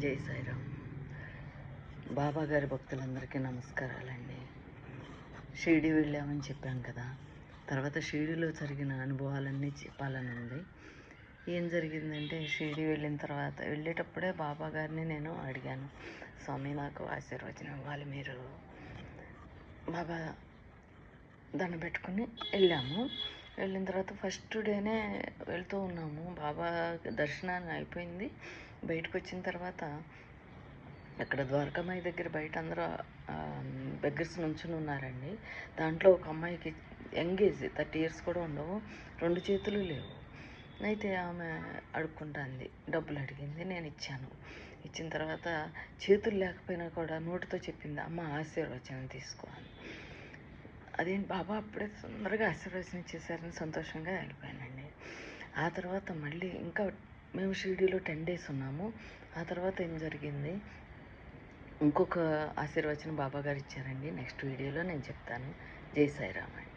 జై సాయిరామ్. బాబా గారి భక్తులందరికీ నమస్కారాలండి. షిరిడి వెళ్ళామని చెప్పాం కదా, తర్వాత షిరిడిలో జరిగిన అనుభవాలన్నీ చెప్పాలని ఉంది. ఏం జరిగిందంటే, షిరిడి వెళ్ళిన తర్వాత వెళ్ళేటప్పుడే బాబా గారిని నేను అడిగాను, స్వామి నాకు ఆశీర్వచనం ఇవ్వాలి మీరు. బాబా దండం పెట్టుకుని వెళ్ళాము. వెళ్ళిన తర్వాత ఫస్ట్ డేనే వెళ్తూ ఉన్నాము. బాబా దర్శనాన్ని అయిపోయింది. బయటకు వచ్చిన తర్వాత అక్కడ ద్వారకామాయి దగ్గర బయట అందరూ బెగ్గర్స్ నుంచుని ఉన్నారండి. దాంట్లో ఒక అమ్మాయికి యంగ్ ఏజ్ 30 years కూడా ఉండవు, 2 చేతులు లేవు. అయితే ఆమె అడుక్కుంటాంది, డబ్బులు అడిగింది, నేను ఇచ్చాను. ఇచ్చిన తర్వాత చేతులు లేకపోయినా కూడా నోటితో చెప్పింది, అమ్మ ఆశీర్వచనం తీసుకో అని. అదేంటి బాబా అప్పుడే తొందరగా ఆశీర్వచనం ఇచ్చేసారని సంతోషంగా వెళ్ళిపోయానండి. ఆ తర్వాత మళ్ళీ ఇంకా మేము షిరిడీలో 10 days ఉన్నాము. ఆ తర్వాత ఏం జరిగింది, ఇంకొక ఆశీర్వచనం బాబా గారు ఇచ్చారండి. నెక్స్ట్ వీడియోలో నేను చెప్తాను. జై సాయిరామ్ అండి.